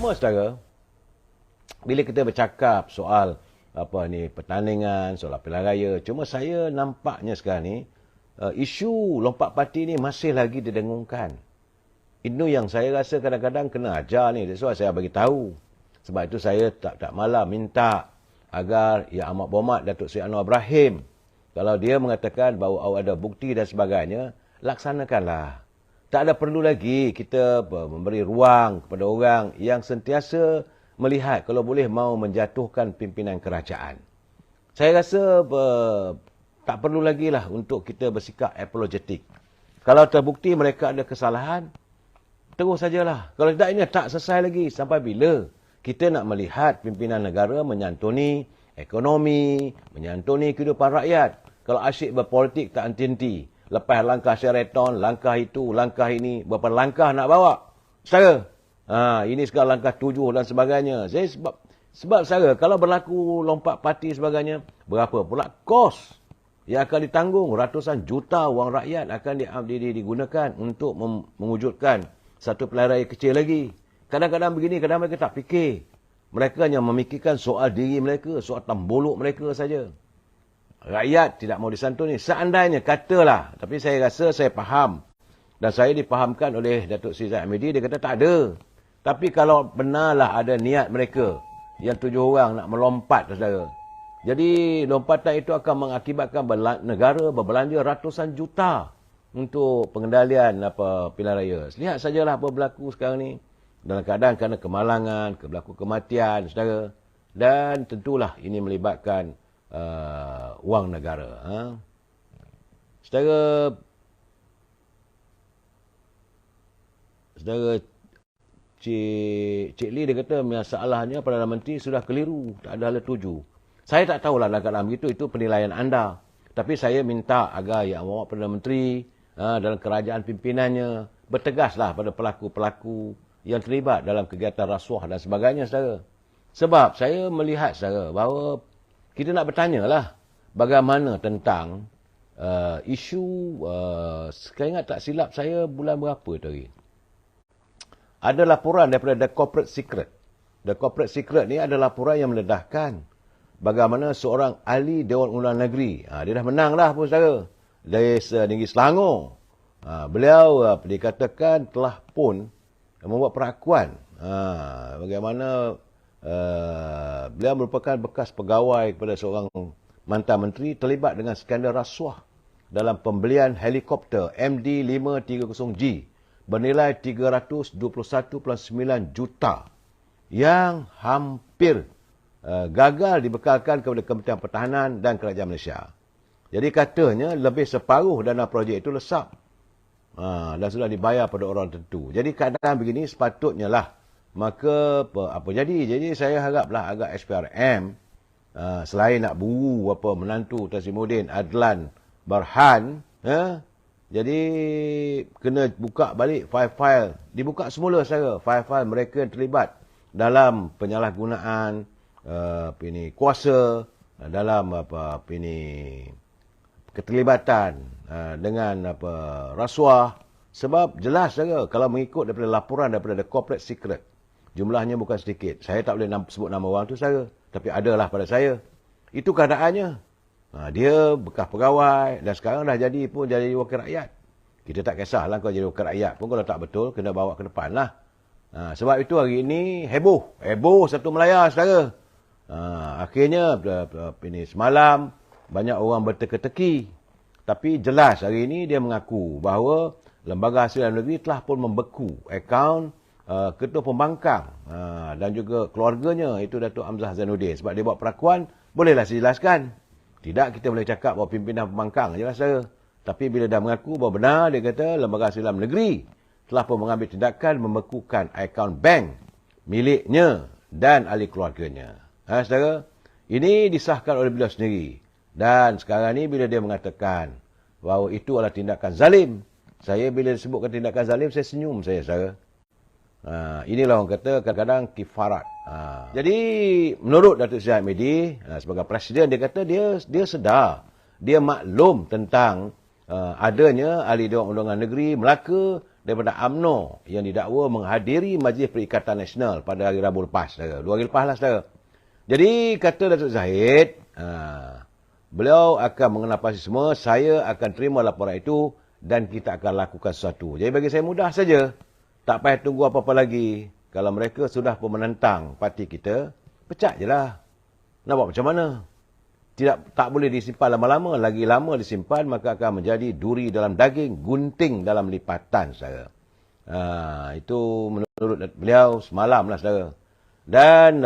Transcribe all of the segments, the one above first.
Cuma saudara, bila kita bercakap soal pertandingan, soal pilihan raya, cuma saya nampaknya sekarang ni isu lompat parti ni masih lagi didengungkan. Itu yang saya rasa kadang-kadang kena ajar ni. That's why saya bagi tahu. Sebab itu saya tak malam minta agar Yang Amat Berhormat Datuk Seri Anwar Ibrahim, kalau dia mengatakan bahawa ada bukti dan sebagainya, laksanakanlah. Tak ada perlu lagi kita memberi ruang kepada orang yang sentiasa melihat kalau boleh mau menjatuhkan pimpinan kerajaan. Saya rasa tak perlu lagi lah untuk kita bersikap apologetik. Kalau terbukti mereka ada kesalahan, terus sajalah. Kalau tidak, ini tak selesai lagi. Sampai bila kita nak melihat pimpinan negara menyantuni ekonomi, menyantuni kehidupan rakyat. Kalau asyik berpolitik tak henti-henti. Lepas langkah Sheraton, langkah itu, langkah ini, berapa langkah nak bawa? Saudara, ini sekarang langkah 7 dan sebagainya. Sebab saudara, kalau berlaku lompat parti sebagainya, berapa pula kos yang akan ditanggung? Ratusan juta wang rakyat akan digunakan untuk mewujudkan satu pilihan raya kecil lagi. Kadang-kadang begini, kadang mereka tak fikir. Mereka hanya memikirkan soal diri mereka, soal tambuluk mereka saja. Rakyat tidak mau disantuni. Seandainya, katalah, tapi saya rasa saya faham. Dan saya dipahamkan oleh Datuk Seri Zahid Hamidi, dia kata tak ada. Tapi kalau benarlah ada niat mereka, yang 7 orang nak melompat, saudara. Jadi, lompatan itu akan mengakibatkan negara berbelanja ratusan juta untuk pengendalian pilihan raya. Lihat sajalah apa berlaku sekarang ni. Dalam keadaan kerana kemalangan, berlaku kematian, saudara. Dan tentulah ini melibatkan wang negara. Saudara Cik Lee dia kata masalahnya Perdana Menteri sudah keliru, tak ada hala tuju. Saya tak tahulah dalam keadaan begitu, itu penilaian anda. Tapi saya minta agar Yang Amat Perdana Menteri dalam kerajaan pimpinannya bertegaslah pada pelaku-pelaku yang terlibat dalam kegiatan rasuah dan sebagainya, saudara. Sebab saya melihat, saudara, bahawa kita nak bertanya lah bagaimana tentang isu, saya ingat tak silap saya bulan berapa tadi. Ada laporan daripada The Corporate Secret. The Corporate Secret ni ada laporan yang mendedahkan bagaimana seorang ahli Dewan Undangan Negeri, dia dah menang dah pun, saudara, dari Negeri Selangor. Beliau dikatakan telah pun membuat pengakuan bagaimana beliau merupakan bekas pegawai kepada seorang mantan menteri terlibat dengan skandal rasuah dalam pembelian helikopter MD530G bernilai 321.9 juta yang hampir gagal dibekalkan kepada Kementerian Pertahanan dan Kerajaan Malaysia. Jadi katanya lebih separuh dana projek itu lesap dan sudah dibayar pada orang tertentu. Jadi keadaan begini sepatutnya lah. Maka apa jadi? Jadi saya haraplah agak SPRM selain nak buru menantu Tan Sri Muhyiddin Adlan Barhan, jadi kena buka balik file-file. Dibuka semula, saudara, file-file mereka yang terlibat dalam penyalahgunaan kuasa, dalam keterlibatan dengan rasuah. Sebab jelas, saudara, kalau mengikut daripada laporan daripada The Corporate Secret, jumlahnya bukan sedikit. Saya tak boleh sebut nama orang tu, saudara, tapi adalah pada saya. Itu keadaannya. Dia bekas pegawai dan sekarang dah jadi wakil rakyat. Kita tak kisahlah kau jadi wakil rakyat pun, kalau tak betul kena bawa ke depan lah. Sebab itu hari ini heboh satu Melaya, saudara. Akhirnya semalam banyak orang berteka-teki. Tapi jelas hari ini dia mengaku bahawa Lembaga Hasil Dalam Negeri telah pun membeku akaun Ketua Pembangkang dan juga keluarganya, itu Datuk Hamzah Zainuddin. Sebab dia buat perakuan, bolehlah saya jelaskan. Tidak kita boleh cakap bahawa pimpinan pembangkang je lah, saudara. Tapi bila dah mengaku bahawa benar, dia kata Lembaga Hasil Dalam Negeri telah pun mengambil tindakan membekukan akaun bank miliknya dan ahli keluarganya. Saudara, ini disahkan oleh beliau sendiri. Dan sekarang ni bila dia mengatakan bahawa itu adalah tindakan zalim, saya bila disebutkan tindakan zalim, saya senyum, saudara. Inilah orang kata kadang-kadang kifarat. Jadi menurut Datuk Seri Hamidi sebagai presiden, dia kata dia sedar, dia maklum tentang adanya ahli Dewan Undangan Negeri Melaka daripada UMNO yang didakwa menghadiri Majlis Perikatan Nasional pada hari Rabu lepas, saudara. 2 hari lepas lah, saudara. Jadi, kata Datuk Zahid, beliau akan mengenal pasti semua, saya akan terima laporan itu dan kita akan lakukan sesuatu. Jadi, bagi saya mudah saja. Tak payah tunggu apa-apa lagi. Kalau mereka sudah pun menentang parti kita, pecat je lah. Nak buat macam mana? Tak boleh disimpan lama-lama. Lagi lama disimpan, maka akan menjadi duri dalam daging, gunting dalam lipatan, saudara. Itu menurut beliau semalam lah, saudara. Dan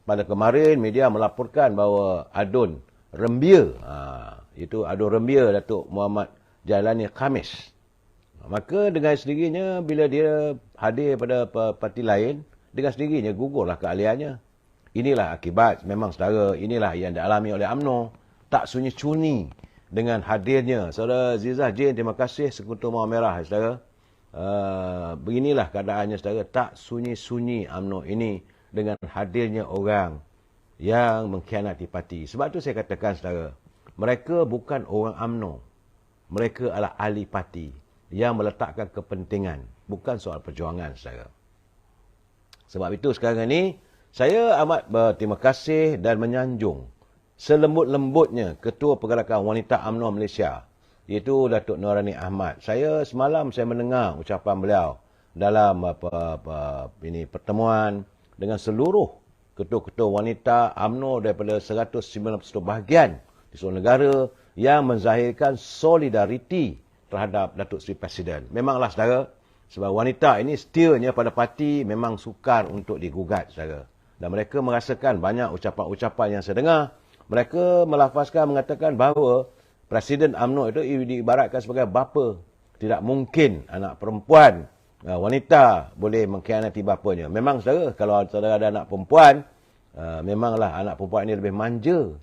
pada kemarin, media melaporkan bahawa adun rembia, itu adun rembia Datuk Muhammad Jailani Khamis. Maka dengan sendirinya, bila dia hadir pada parti lain, dengan sendirinya gugurlah keahliannya. Inilah akibat, memang saudara, inilah yang dialami oleh UMNO. Tak sunyi-sunyi dengan hadirnya. Saudara Zizah Jane, terima kasih, Sekutu Mawar Merah, saudara. Beginilah keadaannya, saudara. Tak sunyi-sunyi UMNO ini dengan hadirnya orang yang mengkhianati parti. Sebab tu saya katakan, saudara, mereka bukan orang UMNO. Mereka adalah ahli parti yang meletakkan kepentingan. Bukan soal perjuangan, saudara. Sebab itu sekarang ini, saya amat berterima kasih dan menyanjung selembut-lembutnya Ketua Pergerakan Wanita UMNO Malaysia, iaitu Datuk Norani Ahmad. Semalam saya mendengar ucapan beliau dalam pertemuan dengan seluruh ketua-ketua wanita UMNO daripada 191 bahagian di seluruh negara yang menzahirkan solidariti terhadap Datuk Seri Presiden. Memanglah, saudara, sebab wanita ini setianya pada parti memang sukar untuk digugat, saudara. Dan mereka merasakan banyak ucapan-ucapan yang saya dengar. Mereka melafazkan, mengatakan bahawa Presiden UMNO itu diibaratkan sebagai bapa. Tidak mungkin anak perempuan, wanita boleh mengkhianati bapanya. Memang, saudara, kalau saudara ada anak perempuan, memanglah anak perempuan ini lebih manja.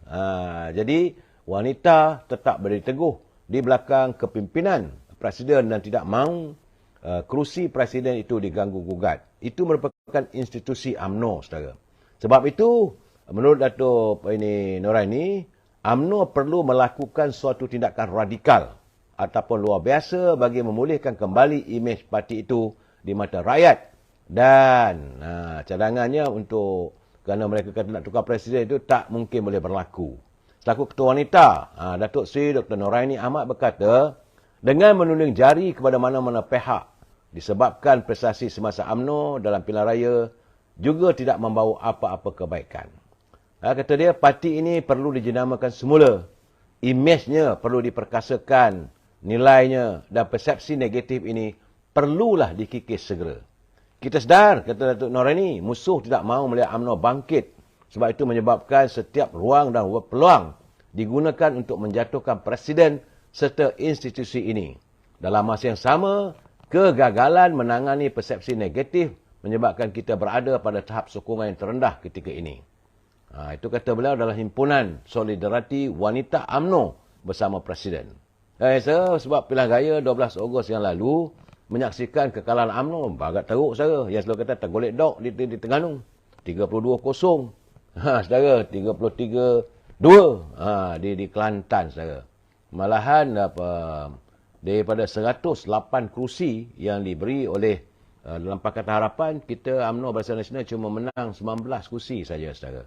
Jadi, wanita tetap berdiri teguh di belakang kepimpinan Presiden dan tidak mahu kerusi Presiden itu diganggu-gugat. Itu merupakan institusi UMNO, saudara. Sebab itu, menurut Datuk Noraini, UMNO perlu melakukan suatu tindakan radikal ataupun luar biasa bagi memulihkan kembali imej parti itu di mata rakyat. Dan cadangannya untuk, kerana mereka kata nak tukar Presiden itu tak mungkin boleh berlaku. Selaku Ketua Wanita, Datuk Seri Dr. Noraini Ahmad berkata, dengan menunjuk jari kepada mana-mana pihak disebabkan prestasi semasa UMNO dalam pilihan raya juga tidak membawa apa-apa kebaikan. Kata dia, parti ini perlu dijenamakan semula. Imejnya perlu diperkasakan, nilainya dan persepsi negatif ini perlulah dikikis segera. Kita sedar, kata Datuk Noraini, musuh tidak mahu melihat UMNO bangkit. Sebab itu menyebabkan setiap ruang dan peluang digunakan untuk menjatuhkan Presiden serta institusi ini. Dalam masa yang sama, kegagalan menangani persepsi negatif menyebabkan kita berada pada tahap sokongan yang terendah ketika ini. Itu kata beliau adalah himpunan solidariti wanita UMNO bersama Presiden. Sebab pilihan raya 12 Ogos yang lalu menyaksikan kekalahan UMNO, agak teruk, saudara. Yang selalu kata tergolek dok di Terengganu. 32-0. Saudara, 33-2 di Kelantan, saudara. Malahan daripada 108 kerusi yang diberi oleh dalam Pakatan Harapan, kita UMNO Barisan Nasional cuma menang 19 kursi saja, saudara.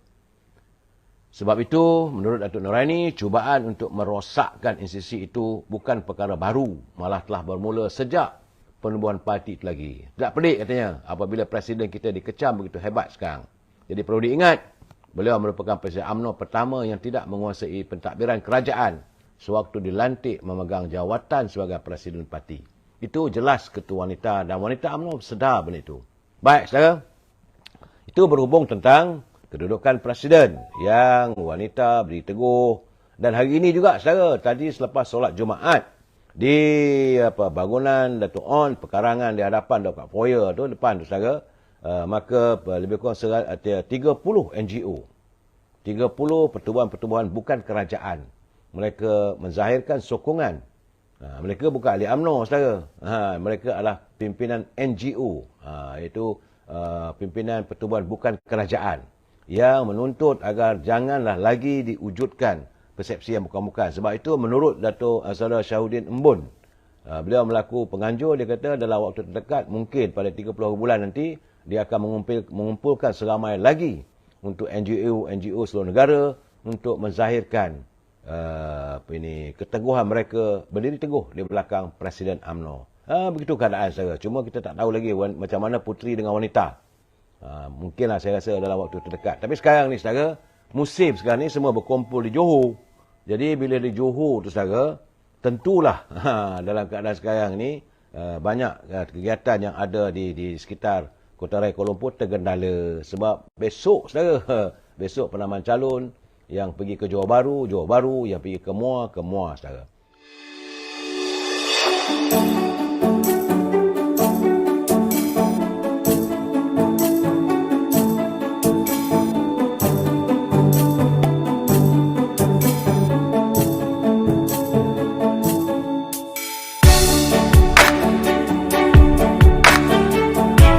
Sebab itu, menurut Datuk Noraini, cubaan untuk merosakkan institusi itu bukan perkara baru, malah telah bermula sejak penubuhan parti itu lagi. Tak pelik katanya, apabila Presiden kita dikecam begitu hebat sekarang. Jadi perlu diingat, beliau merupakan Presiden UMNO pertama yang tidak menguasai pentadbiran kerajaan sewaktu dilantik memegang jawatan sebagai Presiden parti. Itu jelas Ketua Wanita dan wanita UMNO sedar benda itu. Baik, saudara. Itu berhubung tentang kedudukan Presiden yang wanita berdiri teguh. Dan hari ini juga, saudara, tadi selepas solat Jumaat di bangunan Datuk On, pekarangan di hadapan dekat foyer tu, depan tu, saudara, maka lebih kurang 30 NGO. 30 pertubuhan-pertubuhan bukan kerajaan. Mereka menzahirkan sokongan. Mereka bukan ahli UMNO, saudara. Mereka adalah pimpinan NGO, iaitu pimpinan pertubuhan bukan kerajaan, yang menuntut agar janganlah lagi diwujudkan persepsi yang bukan-bukan. Sebab itu menurut Datuk Saudara Syahuddin Embun, Beliau melaku penganjur, dia kata dalam waktu terdekat, mungkin pada 30 bulan nanti, dia akan mengumpulkan seramai lagi untuk NGO seluruh negara untuk menzahirkan keteguhan mereka berdiri teguh di belakang Presiden UMNO. Begitu keadaan saya. Cuma kita tak tahu lagi macam mana puteri dengan wanita. Mungkinlah saya rasa dalam waktu terdekat. Tapi sekarang ni saudara, musim sekarang ni semua berkumpul di Johor. Jadi bila di Johor tu saudara, tentulah dalam keadaan sekarang ni banyak kegiatan yang ada di sekitar Kota Raya Kuala Lumpur tergendala. Sebab besok saudara, besok penamaan calon yang pergi ke Johor Bahru, yang pergi ke Muar, saudara.